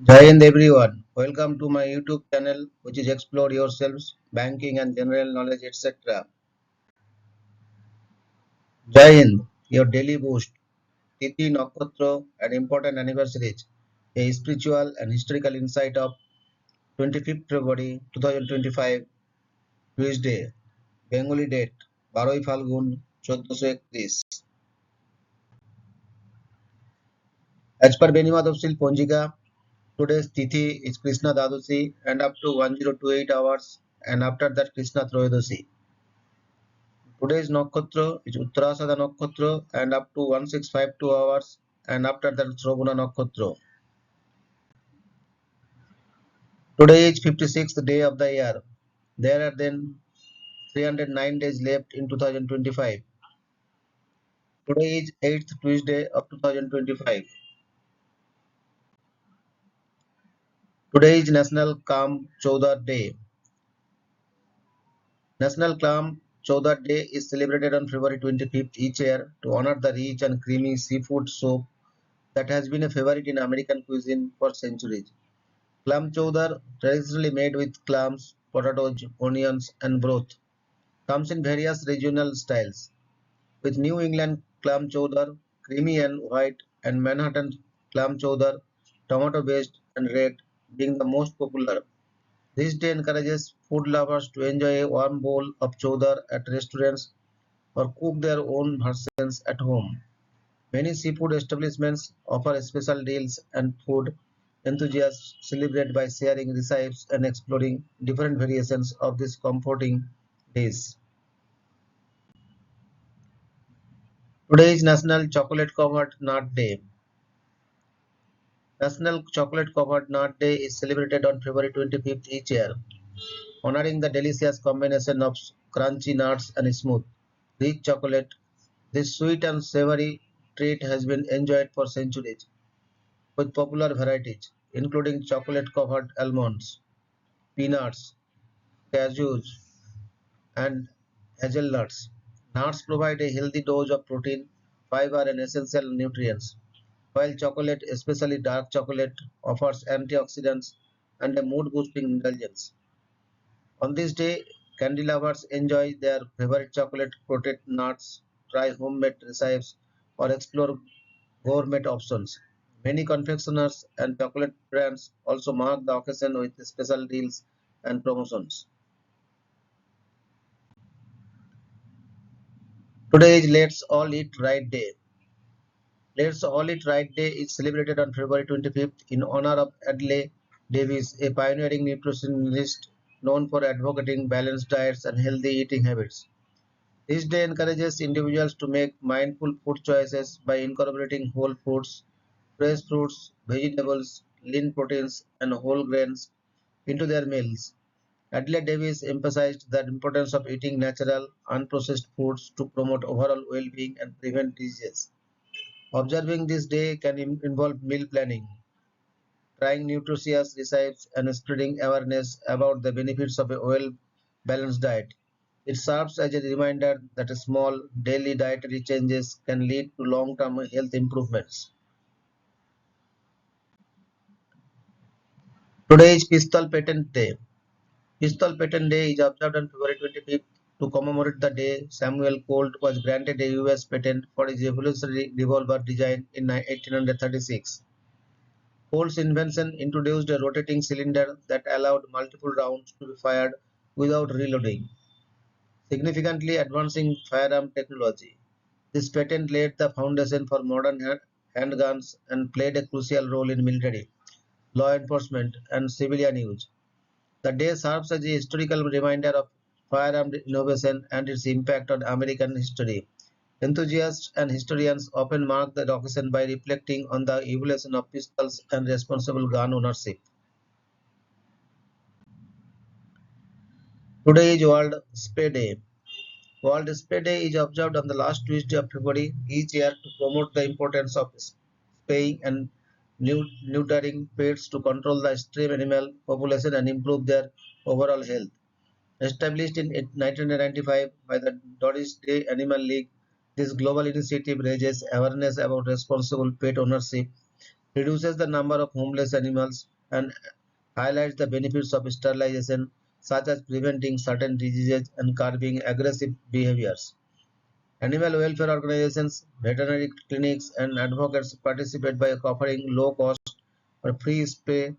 Jai Hind everyone. Welcome to my YouTube channel, which is Explore Yourselves, Banking and General Knowledge, etc. Jai Hind, your daily boost, Tithi, Nakshatra, and important anniversaries, a spiritual and historical insight of 25th February 2025, Tuesday, Bengali date, 12 Falgun 1431. As per Benimadopsil Ponjika, today's Tithi is Krishna Dadosi and up to 1028 hours, and after that Krishna Troyodosi. Today's Nakshatra is Uttarashada Nakshatra and up to 1652 hours, and after that Shravana Nakshatra. Today is 56th day of the year. There are then 309 days left in 2025. Today is 8th Tuesday of 2025. Today is National Kam Chaudhar Day. National Kam Chaudhar Day is celebrated on February 25th each year to honor the rich and creamy seafood soup that has been a favorite in American cuisine for centuries. Clam chowder, traditionally made with clams, potatoes, onions, and broth, comes in various regional styles, with New England clam chowder, creamy and white, and Manhattan clam chowder, tomato-based and red, being the most popular. This day encourages food lovers to enjoy a warm bowl of chowder at restaurants or cook their own versions at home. Many seafood establishments offer special deals, and food enthusiasts celebrate by sharing recipes and exploring different variations of this comforting dish. Today is National Chocolate Covered Nut Day. National Chocolate Covered Nut Day is celebrated on February 25th each year, honoring the delicious combination of crunchy nuts and smooth, rich chocolate. This sweet and savory treat has been enjoyed for centuries, with popular varieties including chocolate-covered almonds, peanuts, cashews, and hazelnuts. Nuts provide a healthy dose of protein, fiber, and essential nutrients, while chocolate, especially dark chocolate, offers antioxidants and a mood-boosting indulgence. On this day, candy lovers enjoy their favorite chocolate-coated nuts, try homemade recipes, or explore gourmet options. Many confectioners and chocolate brands also mark the occasion with special deals and promotions. Today is Let's All Eat Right Day. Let's All Eat Right Day is celebrated on February 25th in honor of Adlai Davis, a pioneering nutritionist known for advocating balanced diets and healthy eating habits. This day encourages individuals to make mindful food choices by incorporating whole foods, fresh fruits, vegetables, lean proteins, and whole grains into their meals. Adelaide Davis emphasized the importance of eating natural, unprocessed foods to promote overall well-being and prevent diseases. Observing this day can involve meal planning, trying nutritious recipes, and spreading awareness about the benefits of a well-balanced diet. It serves as a reminder that small daily dietary changes can lead to long-term health improvements. Today is Pistol Patent Day. Pistol Patent Day is observed on February 25th to commemorate the day Samuel Colt was granted a US patent for his revolutionary revolver design in 1836. Colt's invention introduced a rotating cylinder that allowed multiple rounds to be fired without reloading, significantly advancing firearm technology. This patent laid the foundation for modern handguns and played a crucial role in military, law enforcement, and civilian use. The day serves as a historical reminder of firearm innovation and its impact on American history. Enthusiasts and historians often mark the occasion by reflecting on the evolution of pistols and responsible gun ownership. Today is World Spay Day. World Spay Day is observed on the last Tuesday of February each year to promote the importance of spaying and neutering pets to control the stray animal population and improve their overall health. Established in 1995 by the Doris Day Animal League, this global initiative raises awareness about responsible pet ownership, reduces the number of homeless animals, and highlights the benefits of sterilization, such as preventing certain diseases and curbing aggressive behaviors. Animal welfare organizations, veterinary clinics, and advocates participate by offering low cost or free spay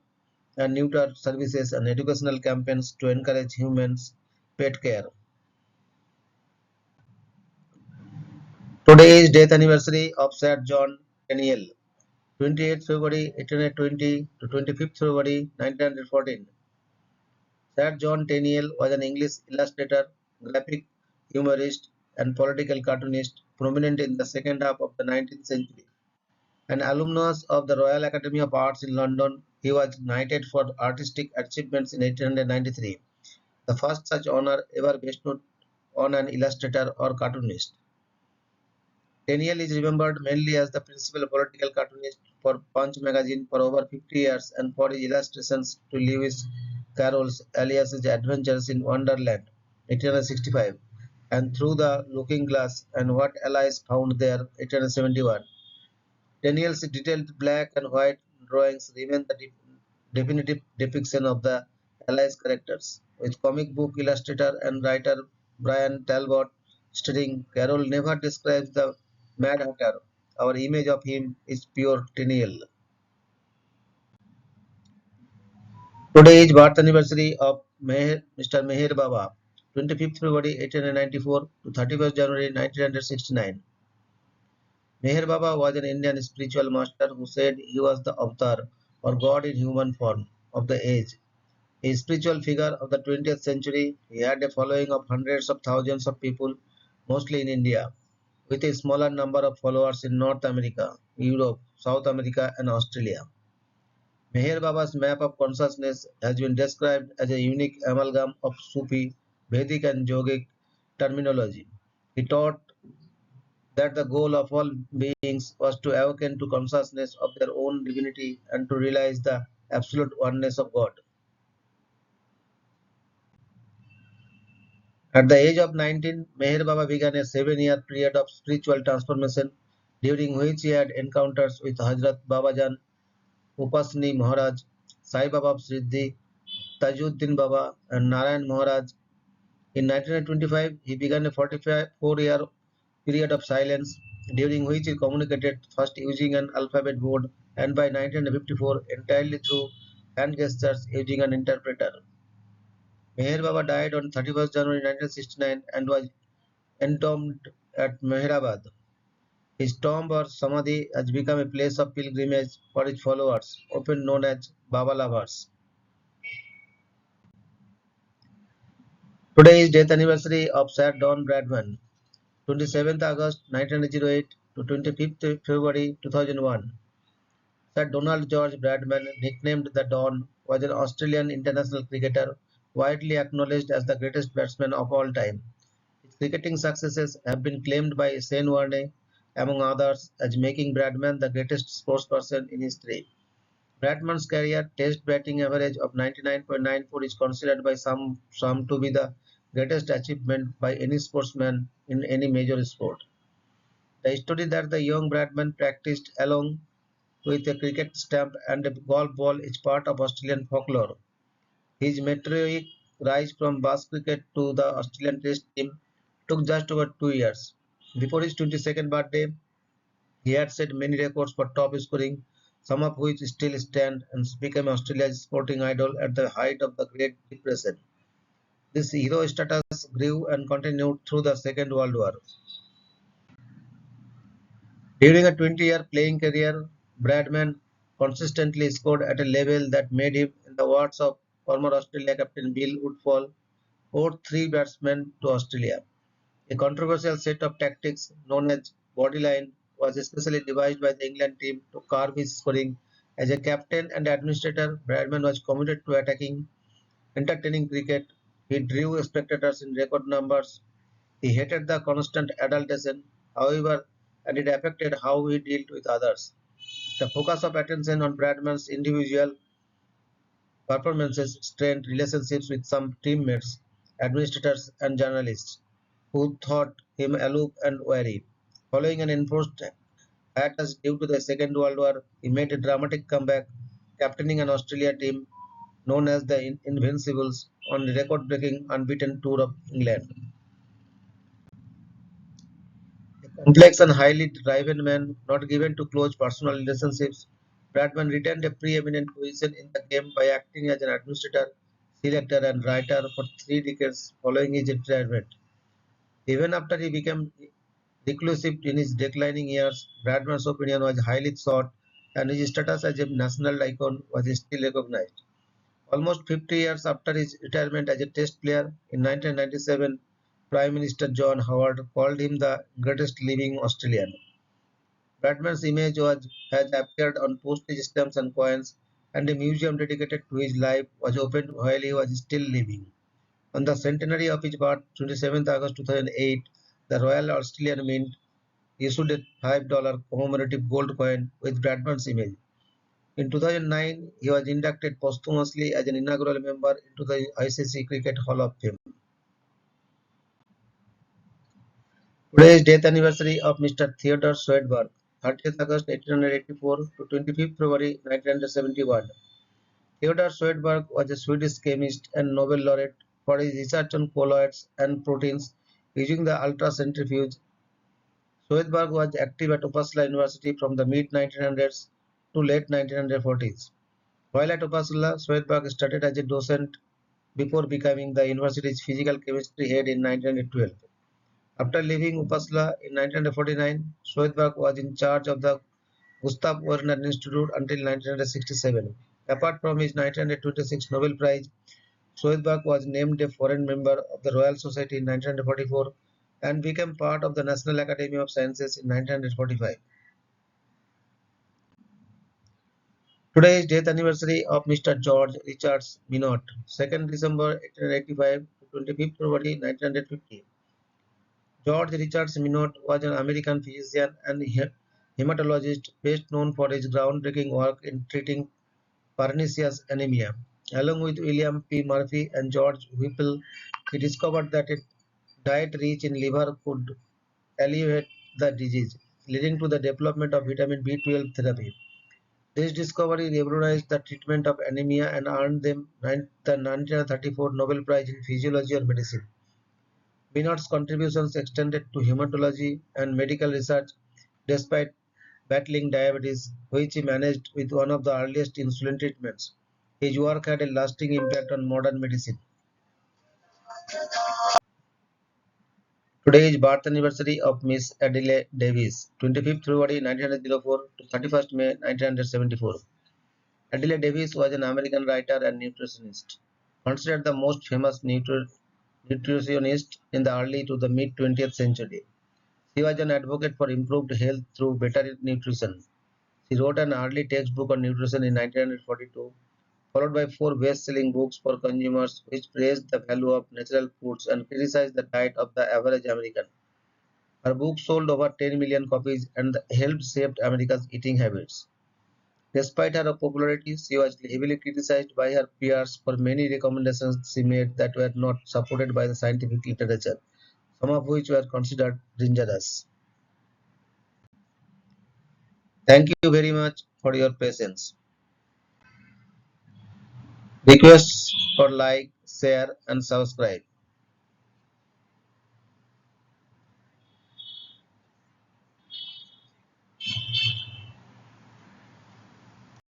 and neuter services and educational campaigns to encourage humans pet care. Today is death anniversary of Sir John Daniel, 28th February 1820 to 25th February 1914. Sir John Daniel was an English illustrator, graphic humorist, and political cartoonist prominent in the second half of the 19th century. An alumnus of the Royal Academy of Arts in London, he was knighted for artistic achievements in 1893, the first such honor ever bestowed on an illustrator or cartoonist. Daniel is remembered mainly as the principal political cartoonist for Punch magazine for over 50 years and for his illustrations to Lewis Carroll's Alias's Adventures in Wonderland, 1865, and Through the Looking Glass and What Alice Found There, 1871. Daniel's detailed black and white drawings remain the definitive depiction of the Alice characters, with comic book illustrator and writer Brian Talbot stating Carroll never describes the Mad Hatter. Our image of him is pure Daniel. Today is birth anniversary of Mr. Meher Baba, 25th February 1894 to 31st January 1969. Meher Baba was an Indian spiritual master who said he was the avatar or God in human form of the age. A spiritual figure of the 20th century, he had a following of hundreds of thousands of people, mostly in India, with a smaller number of followers in North America, Europe, South America, and Australia. Meher Baba's map of consciousness has been described as a unique amalgam of Sufi, Vedic, and Yogic terminology. He taught that the goal of all beings was to awaken to consciousness of their own divinity and to realize the absolute oneness of God. At the age of 19, Meher Baba began a 7-year period of spiritual transformation, during which he had encounters with Hazrat Babajan, Upasni Maharaj, Sai Baba of Siddhi, Tajuddin Baba, and Narayan Maharaj. In 1925, he began a 44-year period of silence, during which he communicated first using an alphabet board and by 1954 entirely through hand gestures using an interpreter. Meher Baba died on 31st January 1969 and was entombed at Mehrabad. His tomb or samadhi has become a place of pilgrimage for his followers, often known as Baba lovers. Today is death anniversary of Sir Don Bradman, 27th August 1908 to 25th February 2001. Sir Donald George Bradman, nicknamed the Don, was an Australian international cricketer widely acknowledged as the greatest batsman of all time. His cricketing successes have been claimed by Shane Warne, among others, as making Bradman the greatest sportsperson in history. Bradman's career Test batting average of 99.94 is considered by some to be the greatest achievement by any sportsman in any major sport. The story that the young Bradman practiced along with a cricket stump and a golf ball is part of Australian folklore. His meteoric rise from Bass cricket to the Australian Test team took just over 2 years. Before his 22nd birthday, he had set many records for top scoring, some of which still stand, and became Australia's sporting idol at the height of the Great Depression. This hero status grew and continued through the Second World War. During a 20-year playing career, Bradman consistently scored at a level that made him, in the words of former Australia captain Bill Woodfall, owed three batsmen to Australia. A controversial set of tactics known as bodyline was especially devised by the England team to curb his scoring. As a captain and administrator, Bradman was committed to attacking, entertaining cricket. He drew spectators in record numbers. He hated the constant adulation, however, and it affected how he dealt with others. The focus of attention on Bradman's individual performances strained relationships with some teammates, administrators, and journalists who thought him aloof and wary. Following an enforced Hiatus due to the Second World War, he made a dramatic comeback, captaining an Australia team known as the Invincibles on the record-breaking unbeaten tour of England. A complex and highly driven man, not given to close personal relationships, Bradman retained a preeminent position in the game by acting as an administrator, selector, and writer for 3 decades following his retirement. Even after he became reclusive in his declining years, Bradman's opinion was highly sought and his status as a national icon was still recognized. Almost 50 years after his retirement as a Test player in 1997, Prime Minister John Howard called him the greatest living Australian. Bradman's image has appeared on postage stamps and coins, and a museum dedicated to his life was opened while he was still living. On the centenary of his birth, 27th August 2008, the Royal Australian Mint issued a $5 commemorative gold coin with Bradman's image. In 2009, he was inducted posthumously as an inaugural member into the ICC Cricket Hall of Fame. Today is death anniversary of Mr. Theodore Swedberg, 30th August 1884 to 25th February 1971. Theodor Swedberg was a Swedish chemist and Nobel laureate for his research on colloids and proteins using the ultracentrifuge. Swedberg was active at Uppsala University from the mid-1900s to late 1940s. While at Uppsala, Swedberg studied as a docent before becoming the university's physical chemistry head in 1912. After leaving Uppsala in 1949, Swedberg was in charge of the Gustav Werner Institute until 1967. Apart from his 1926 Nobel Prize, Swedberg was named a foreign member of the Royal Society in 1944 and became part of the National Academy of Sciences in 1945. Today is death anniversary of Mr. George Richards Minot, 2nd December 1885 to 25th February 1950. George Richards Minot was an American physician and hematologist best known for his groundbreaking work in treating pernicious anemia. Along with William P. Murphy and George Whipple, he discovered that a diet rich in liver could alleviate the disease, leading to the development of vitamin B12 therapy. This discovery revolutionized the treatment of anemia and earned them the 1934 Nobel Prize in Physiology or Medicine. Minot's contributions extended to hematology and medical research despite battling diabetes, which he managed with one of the earliest insulin treatments. His work had a lasting impact on modern medicine. Today is birth anniversary of Miss Adele Davis, 25th February 1904 to 31st May 1974. Adele Davis was an American writer and nutritionist, considered the most famous nutritionist in the early to the mid 20th century. She was an advocate for improved health through better nutrition. She wrote an early textbook on nutrition in 1942, followed by 4 best-selling books for consumers which praised the value of natural foods and criticized the diet of the average American. Her book sold over 10 million copies and helped shape America's eating habits. Despite her popularity, she was heavily criticized by her peers for many recommendations she made that were not supported by the scientific literature, some of which were considered dangerous. Thank you very much for your patience. Requests for like, share, and subscribe.